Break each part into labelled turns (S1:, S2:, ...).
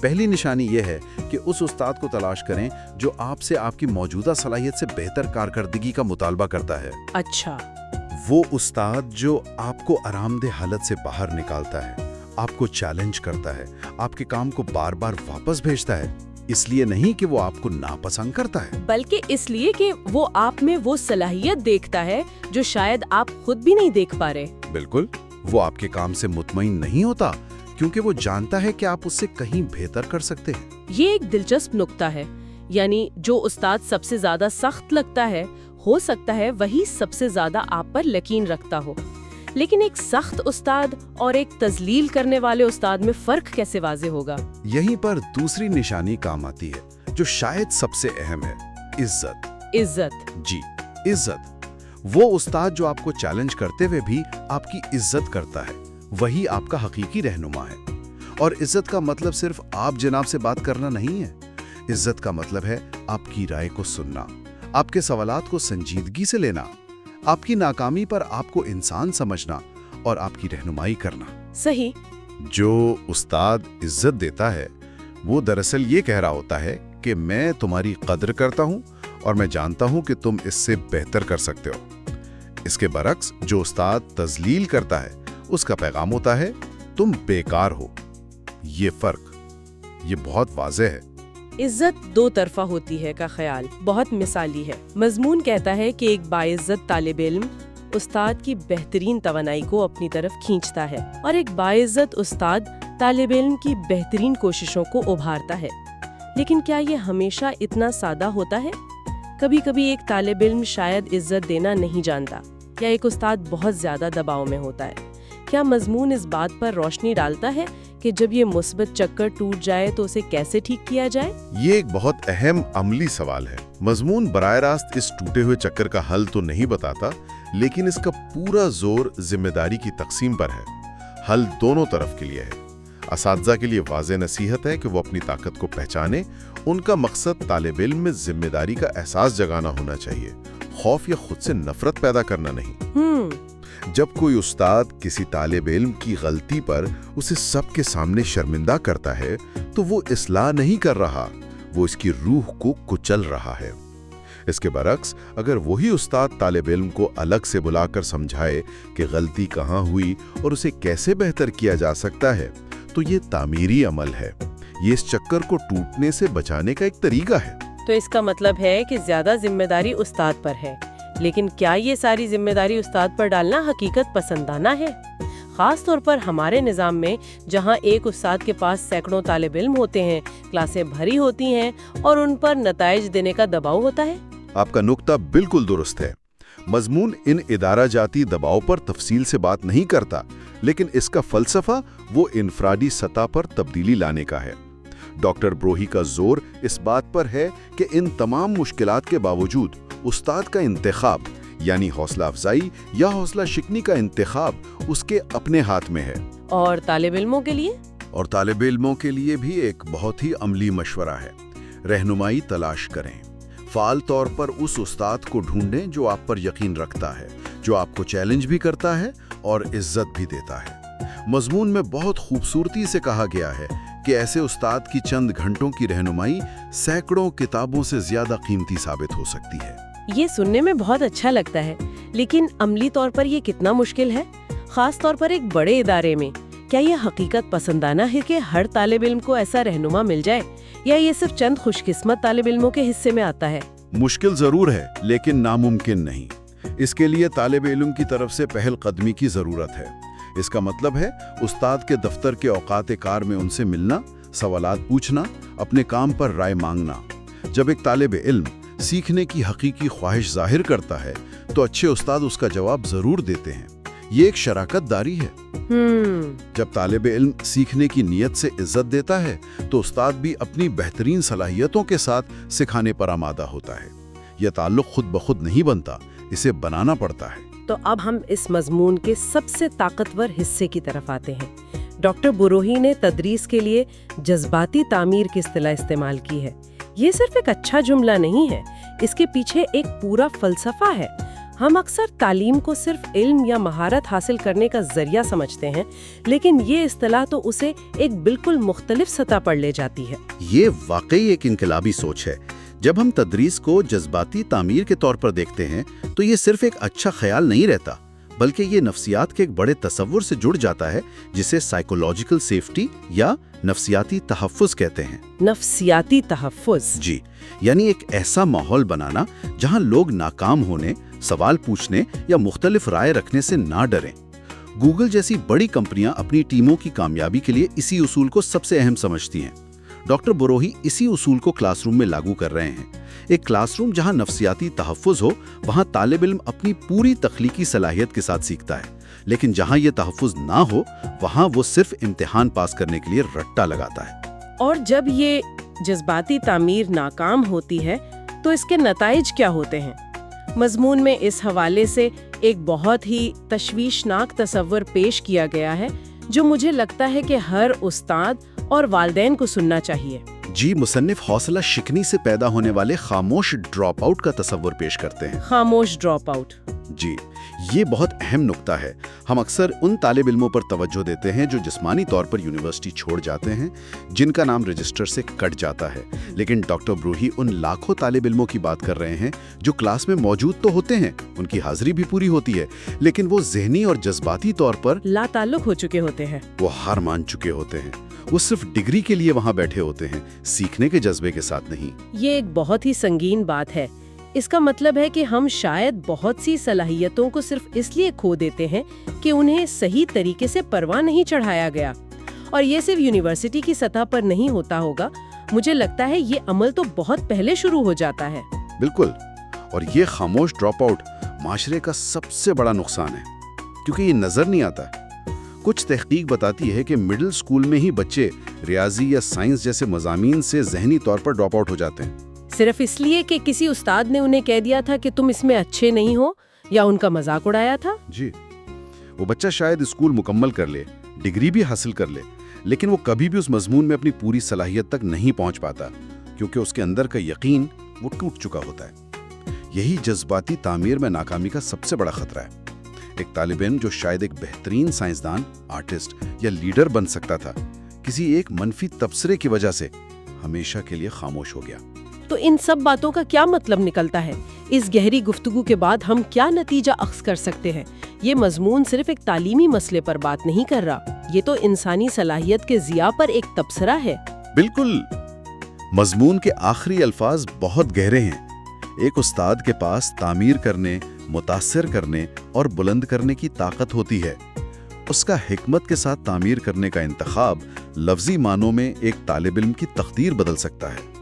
S1: پہلی نشانی یہ ہے کہ اس استاد کو تلاش کریں جو آپ سے آپ کی موجودہ صلاحیت سے بہتر کارکردگی کا مطالبہ کرتا ہے۔
S2: اچھا،
S1: وہ استاد جو آپ کو آرام دہ حالت سے باہر نکالتا ہے، آپ کو چیلنج کرتا ہے، آپ کے کام کو بار بار واپس بھیجتا ہے، اس لیے نہیں کہ وہ آپ کو ناپسند کرتا ہے،
S2: بلکہ اس لیے کہ وہ آپ میں وہ صلاحیت دیکھتا ہے جو شاید آپ خود بھی نہیں دیکھ پا رہے۔
S1: بالکل، وہ آپ کے کام سے مطمئن نہیں ہوتا کیونکہ وہ جانتا ہے کہ آپ اس سے کہیں بہتر کر سکتے ہیں۔
S2: یہ ایک دلچسپ نقطہ ہے، یعنی جو استاد سب سے زیادہ سخت لگتا ہے، ہو سکتا ہے وہی سب سے زیادہ آپ پر یقین رکھتا ہو۔ لیکن ایک سخت استاد اور ایک تذلیل کرنے والے استاد میں فرق کیسے واضح ہوگا؟
S1: یہیں پر دوسری نشانی کام آتی ہے جو شاید سب سے اہم ہے، عزت۔
S2: عزت؟
S1: جی، عزت۔ وہ استاد جو آپ کو چیلنج کرتے ہوئے بھی آپ کی عزت کرتا ہے، وہی آپ کا حقیقی رہنما ہے۔ اور عزت کا مطلب صرف آپ جناب سے بات کرنا نہیں ہے، عزت کا مطلب ہے آپ کی رائے کو سننا، آپ کے سوالات کو سنجیدگی سے لینا، آپ کی ناکامی پر آپ کو انسان سمجھنا اور آپ کی رہنمائی کرنا۔
S2: صحیح۔
S1: جو استاد عزت دیتا ہے وہ دراصل یہ کہہ رہا ہوتا ہے کہ میں تمہاری قدر کرتا ہوں اور میں جانتا ہوں کہ تم اس سے بہتر کر سکتے ہو۔ اس کے برعکس جو استاد تذلیل کرتا ہے اس کا پیغام ہوتا ہے تم بیکار ہو۔ یہ فرق، یہ بہت واضح ہے۔
S2: عزت دو طرفہ ہوتی ہے کا خیال بہت مثالی ہے۔ مضمون کہتا ہے کہ ایک باعزت طالب علم استاد کی بہترین توانائی کو اپنی طرف کھینچتا ہے اور ایک باعزت استاد طالب علم کی بہترین کوششوں کو ابھارتا ہے۔ لیکن کیا یہ ہمیشہ اتنا سادہ ہوتا ہے؟ کبھی کبھی ایک طالب علم شاید عزت دینا نہیں جانتا یا ایک استاد بہت زیادہ دباؤ میں ہوتا ہے۔ کیا مضمون اس بات پر روشنی ڈالتا ہے کہ جب یہ مثبت چکر ٹوٹ جائے تو اسے کیسے ٹھیک کیا جائے؟
S1: یہ ایک بہت اہم عملی سوال ہے۔ مضمون براہ راست اس ٹوٹے ہوئے چکر کا حل تو نہیں بتاتا، لیکن اس کا پورا زور ذمہ داری کی تقسیم پر ہے۔ حل دونوں طرف کے لیے ہے۔ اساتذہ کے لیے واضح نصیحت ہے کہ وہ اپنی طاقت کو پہچانے۔ ان کا مقصد طالب علم میں ذمہ داری کا احساس جگانا ہونا چاہیے، خوف یا خود سے نفرت پیدا کرنا نہیں۔ جب کوئی استاد کسی طالب علم کی غلطی پر اسے سب کے سامنے شرمندہ کرتا ہے تو وہ اصلاح نہیں کر رہا، وہ اس کی روح کو کچل رہا ہے۔ اس کے برعکس اگر وہی استاد طالب علم کو الگ سے بلا کر سمجھائے کہ غلطی کہاں ہوئی اور اسے کیسے بہتر کیا جا سکتا ہے تو یہ تعمیری عمل ہے۔ یہ اس چکر کو ٹوٹنے سے بچانے کا ایک طریقہ ہے۔
S2: تو اس کا مطلب ہے کہ زیادہ ذمہ داری استاد پر ہے، لیکن کیا یہ ساری ذمہ داری استاد پر ڈالنا حقیقت پسندانہ ہے؟ خاص طور پر ہمارے نظام میں جہاں ایک استاد کے پاس سینکڑوں طالب علم ہوتے ہیں، کلاسیں بھری ہوتی ہیں اور ان پر نتائج دینے کا دباؤ ہوتا ہے۔
S1: آپ کا نقطہ بالکل درست ہے۔ مضمون ان ادارہ جاتی دباؤ پر تفصیل سے بات نہیں کرتا، لیکن اس کا فلسفہ وہ انفرادی سطح پر تبدیلی لانے کا ہے۔ ڈاکٹر بروہی کا زور اس بات پر ہے کہ ان تمام مشکلات کے باوجود استاد کا انتخاب، یعنی حوصلہ افزائی یا حوصلہ شکنی کا انتخاب اس کے اپنے ہاتھ میں ہے۔
S2: اور طالب علموں کے لیے؟
S1: اور طالب علموں کے لیے بھی ایک بہت ہی عملی مشورہ ہے۔ رہنمائی تلاش کریں۔ فعال طور پر اس استاد کو ڈھونڈیں جو آپ پر یقین رکھتا ہے، جو آپ کو چیلنج بھی کرتا ہے اور عزت بھی دیتا ہے۔ مضمون میں بہت خوبصورتی سے کہا گیا ہے کہ ایسے استاد کی چند گھنٹوں کی رہنمائی سینکڑوں کتابوں سے زیادہ قیمتی ثابت ہو سکتی ہے۔
S2: یہ سننے میں بہت اچھا لگتا ہے، لیکن عملی طور پر یہ کتنا مشکل ہے، خاص طور پر ایک بڑے ادارے میں؟ کیا یہ حقیقت پسندانہ ہے کہ ہر طالب علم کو ایسا رہنما مل جائے، یا یہ صرف چند خوش قسمت طالب علموں کے حصے میں آتا ہے؟
S1: مشکل ضرور ہے، لیکن ناممکن نہیں۔ اس کے لیے طالب علم کی طرف سے پہل قدمی کی ضرورت ہے۔ اس کا مطلب ہے استاد کے دفتر کے اوقات کار میں ان سے ملنا، سوالات پوچھنا، اپنے کام پر رائے مانگنا۔ جب ایک طالب علم سیکھنے کی حقیقی خواہش ظاہر کرتا ہے تو اچھے استاد اس کا جواب ضرور دیتے ہیں۔ یہ ایک شراکت داری ہے۔ جب طالب علم سیکھنے کی نیت سے عزت دیتا ہے تو استاد بھی اپنی بہترین صلاحیتوں کے ساتھ سکھانے پر آمادہ ہوتا ہے۔ یہ تعلق خود بخود نہیں بنتا، اسے بنانا پڑتا ہے۔
S2: تو اب ہم اس مضمون کے سب سے طاقتور حصے کی طرف آتے ہیں۔ ڈاکٹر بروہی نے تدریس کے لیے جذباتی تعمیر کی اصطلاح استعمال کی ہے۔ یہ صرف ایک اچھا جملہ نہیں ہے، اس کے پیچھے ایک پورا فلسفہ ہے۔ ہم اکثر تعلیم کو صرف علم یا مہارت حاصل کرنے کا ذریعہ سمجھتے ہیں، لیکن یہ اصطلاح تو اسے ایک بالکل مختلف سطح پر لے جاتی ہے۔
S1: یہ واقعی ایک انقلابی سوچ ہے۔ جب ہم تدریس کو جذباتی تعمیر کے طور پر دیکھتے ہیں تو یہ صرف ایک اچھا خیال نہیں رہتا، بلکہ یہ نفسیات کے ایک بڑے تصور سے جڑ جاتا ہے جسے سائیکولوجیکل سیفٹی یا نفسیاتی تحفظ کہتے ہیں۔
S2: نفسیاتی تحفظ؟
S1: جی، یعنی ایک ایسا ماحول بنانا جہاں لوگ ناکام ہونے، سوال پوچھنے یا مختلف رائے رکھنے سے نہ ڈریں۔ گوگل جیسی بڑی کمپنیاں اپنی ٹیموں کی کامیابی کے لیے اسی اصول کو سب سے اہم سمجھتی ہیں۔ ڈاکٹر بروہی اسی اصول کو کلاس روم میں لاگو کر رہے ہیں۔ ایک کلاس روم جہاں نفسیاتی تحفظ ہو، وہاں طالب علم اپنی پوری تخلیقی صلاحیت کے ساتھ سیکھتا ہے، لیکن جہاں یہ تحفظ نہ ہو، وہاں وہ صرف امتحان پاس کرنے کے لیے رٹا لگاتا ہے۔
S2: اور جب یہ جذباتی تعمیر ناکام ہوتی ہے تو اس کے نتائج کیا ہوتے ہیں؟ مضمون میں اس حوالے سے ایک بہت ہی تشویشناک تصور پیش کیا گیا ہے جو مجھے لگتا ہے کہ ہر استاد اور والدین کو سننا چاہیے۔
S1: جی، مصنف حوصلہ شکنی سے پیدا ہونے والے خاموش ڈراپ آؤٹ کا تصور پیش کرتے ہیں۔
S2: خاموش ڈراپ آؤٹ؟
S1: جی، یہ بہت اہم نکتہ ہے۔ ہم اکثر ان طالب علموں پر توجہ دیتے ہیں جو جسمانی طور پر یونیورسٹی چھوڑ جاتے ہیں، جن کا نام رجسٹر سے کٹ جاتا ہے، لیکن ڈاکٹر بروہی ان لاکھوں طالب علموں کی بات کر رہے ہیں جو کلاس میں موجود تو ہوتے ہیں، ان کی حاضری بھی پوری ہوتی ہے، لیکن وہ ذہنی اور جذباتی طور پر
S2: لا تعلق ہو چکے ہوتے ہیں۔
S1: وہ ہار مان چکے ہوتے ہیں۔ وہ صرف ڈگری کے لیے وہاں بیٹھے ہوتے ہیں، سیکھنے کے جذبے کے ساتھ نہیں۔
S2: یہ ایک بہت ہی سنگین بات ہے۔ اس کا مطلب ہے کہ ہم شاید بہت سی صلاحیتوں کو صرف اس لیے کھو دیتے ہیں کہ انہیں صحیح طریقے سے پرواہ نہیں چڑھایا گیا، اور یہ صرف یونیورسٹی کی سطح پر نہیں ہوتا ہوگا۔ مجھے لگتا ہے یہ عمل تو بہت پہلے شروع ہو جاتا ہے۔
S1: بالکل، اور یہ خاموش ڈراپ آؤٹ معاشرے کا سب سے بڑا نقصان ہے، کیونکہ یہ نظر نہیں آتا۔ کچھ تحقیق بتاتی ہے کہ مڈل سکول میں ہی بچے ریاضی یا سائنس جیسے مضامین سے ذہنی طور پر ڈراپ آؤٹ ہو جاتے ہیں،
S2: صرف اس لیے کہ کسی استاد نے انہیں کہہ دیا تھا کہ تم اس میں اچھے نہیں ہو، یا ان کا مذاق اڑایا تھا۔
S1: جی، وہ بچہ شاید اسکول مکمل کر لے، ڈگری بھی حاصل کر لے، لیکن وہ کبھی بھی اس مضمون میں اپنی پوری صلاحیت تک نہیں پہنچ پاتا، کیونکہ اس کے اندر کا یقین وہ ٹوٹ چکا ہوتا ہے۔ یہی جذباتی تعمیر میں ناکامی کا سب سے بڑا خطرہ ہے۔ ایک طالب علم جو شاید ایک بہترین سائنسدان، آرٹسٹ یا لیڈر بن سکتا تھا، کسی ایک منفی تبصرے کی وجہ سے ہمیشہ کے لیے خاموش ہو گیا۔
S2: تو ان سب باتوں کا کیا مطلب نکلتا ہے؟ اس گہری گفتگو کے بعد ہم کیا نتیجہ اخذ کر سکتے ہیں؟ یہ مضمون صرف ایک تعلیمی مسئلے پر بات نہیں کر رہا، یہ تو انسانی صلاحیت کے ضیاع پر ایک تبصرہ ہے۔
S1: بالکل، مضمون کے آخری الفاظ بہت گہرے ہیں۔ ایک استاد کے پاس تعمیر کرنے، متاثر کرنے اور بلند کرنے کی طاقت ہوتی ہے۔ اس کا حکمت کے ساتھ تعمیر کرنے کا انتخاب لفظی معنوں میں ایک طالب علم کی تقدیر بدل سکتا ہے۔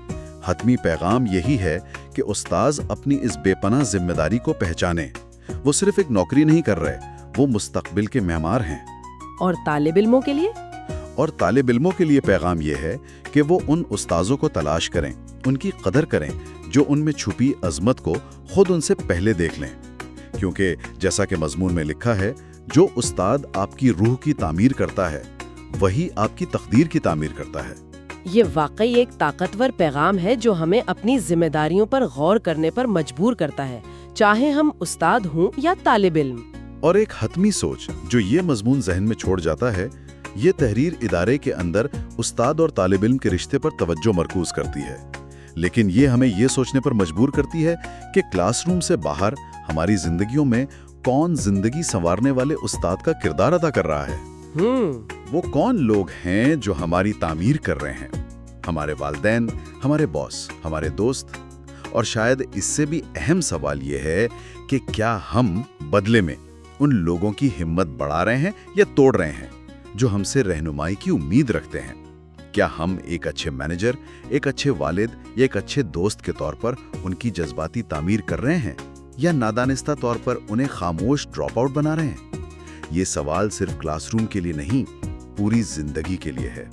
S1: حتمی پیغام یہی ہے کہ استاذ اپنی اس بے پناہ ذمہ داری کو پہچانے۔ وہ صرف ایک نوکری نہیں کر رہے، وہ مستقبل کے معمار ہیں۔
S2: اور طالب علموں کے لیے؟
S1: اور طالب علموں کے لیے پیغام یہ ہے کہ وہ ان استاذوں کو تلاش کریں، ان کی قدر کریں جو ان میں چھپی عظمت کو خود ان سے پہلے دیکھ لیں، کیونکہ جیسا کہ مضمون میں لکھا ہے، جو استاد آپ کی روح کی تعمیر کرتا ہے وہی آپ کی تقدیر کی تعمیر کرتا ہے۔
S2: یہ واقعی ایک طاقتور پیغام ہے جو ہمیں اپنی ذمہ داریوں پر غور کرنے پر مجبور کرتا ہے، چاہے ہم استاد ہوں یا طالب علم۔
S1: اور ایک حتمی سوچ جو یہ مضمون ذہن میں چھوڑ جاتا ہے، یہ تحریر ادارے کے اندر استاد اور طالب علم کے رشتے پر توجہ مرکوز کرتی ہے، لیکن یہ ہمیں یہ سوچنے پر مجبور کرتی ہے کہ کلاس روم سے باہر ہماری زندگیوں میں کون زندگی سنوارنے والے استاد کا کردار ادا کر رہا ہے۔ وہ کون لوگ ہیں جو ہماری تعمیر کر رہے ہیں؟ ہمارے والدین، ہمارے باس، ہمارے دوست، اور شاید اس سے بھی اہم سوال یہ ہے کہ کیا ہم بدلے میں ان لوگوں کی ہمت بڑھا رہے ہیں یا توڑ رہے ہیں جو ہم سے رہنمائی کی امید رکھتے ہیں؟ کیا ہم ایک اچھے مینیجر، ایک اچھے والد یا ایک اچھے دوست کے طور پر ان کی جذباتی تعمیر کر رہے ہیں، یا نادانستہ طور پر انہیں خاموش ڈراپ آؤٹ بنا رہے ہیں؟ یہ سوال صرف کلاس روم کے لیے نہیں، پوری زندگی کے لیے ہے۔